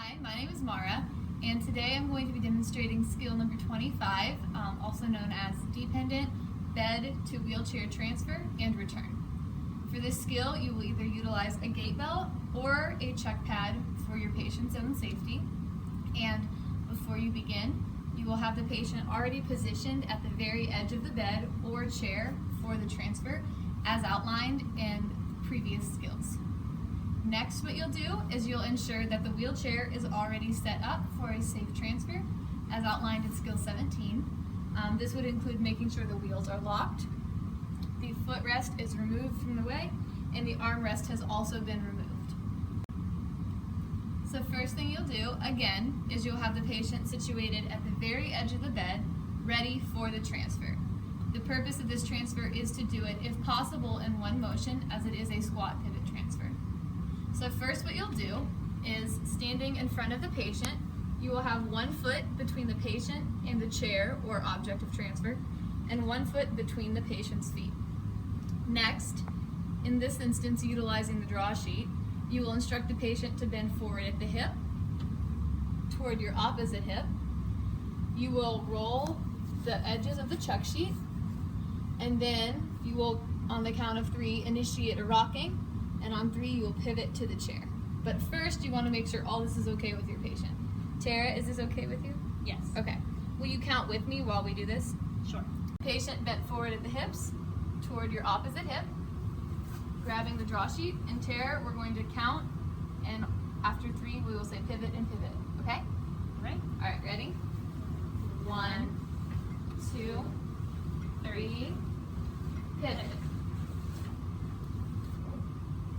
Hi, my name is Mara, and today I'm going to be demonstrating skill number 25, also known as dependent bed to wheelchair transfer and return. For this skill, you will either utilize a gait belt or a check pad for your patient's own safety. And before you begin, you will have the patient already positioned at the very edge of the bed or chair for the transfer, as outlined in previous skills. Next, what you'll do is you'll ensure that the wheelchair is already set up for a safe transfer, as outlined in skill 17. This would include making sure the wheels are locked, the footrest is removed from the way, and the armrest has also been removed. So first thing you'll do, again, is you'll have the patient situated at the very edge of the bed, ready for the transfer. The purpose of this transfer is to do it, if possible, in one motion, as it is a squat pivot transfer. So first what you'll do is, standing in front of the patient, you will have 1 foot between the patient and the chair or object of transfer, and 1 foot between the patient's feet. Next, in this instance utilizing the draw sheet, you will instruct the patient to bend forward at the hip, toward your opposite hip. You will roll the edges of the check sheet, and then you will, on the count of 3, initiate a rocking, and on 3 you will pivot to the chair. But first you want to make sure all this is okay with your patient. Tara, is this okay with you? Yes. Okay. Will you count with me while we do this? Sure. Patient bent forward at the hips, toward your opposite hip, grabbing the draw sheet, and Tara, we're going to count, and after 3 we will say pivot and pivot, okay? Right. Alright, ready? 1, 2, 3, pivot.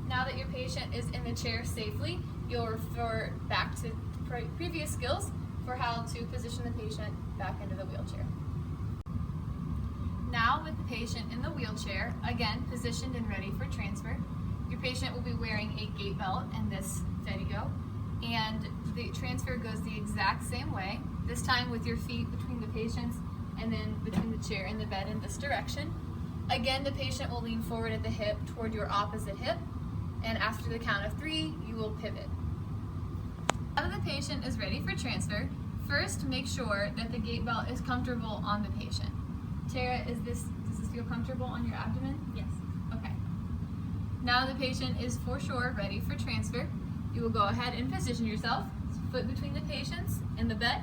Now that your patient is in the chair safely, you'll refer back to previous skills for how to position the patient back into the wheelchair. Now with the patient in the wheelchair, again positioned and ready for transfer, your patient will be wearing a gait belt in this video, and the transfer goes the exact same way, this time with your feet between the patient's and then between the chair and the bed in this direction. Again, the patient will lean forward at the hip toward your opposite hip, and after the count of 3, you will pivot. Now that the patient is ready for transfer, first make sure that the gait belt is comfortable on the patient. Tara, does this feel comfortable on your abdomen? Yes. Okay. Now the patient is for sure ready for transfer. You will go ahead and position yourself, foot between the patient's and the bed.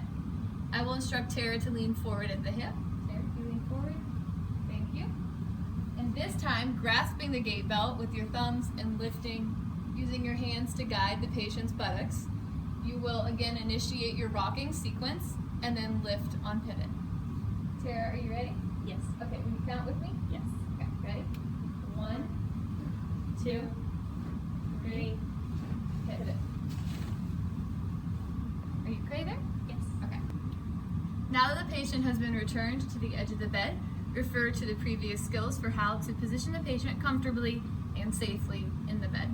I will instruct Tara to lean forward at the hip. Tara, you lean forward. Thank you. And this time, grasping the gait belt with your thumbs and lifting, using your hands to guide the patient's buttocks, you will again initiate your rocking sequence and then lift on pivot. Tara, are you ready? Yes. Okay, will you count with me? Yes. Okay, ready? 1, 2, 3, pivot. Are you okay there? Yes. Okay. Now that the patient has been returned to the edge of the bed, refer to the previous skills for how to position the patient comfortably and safely in the bed.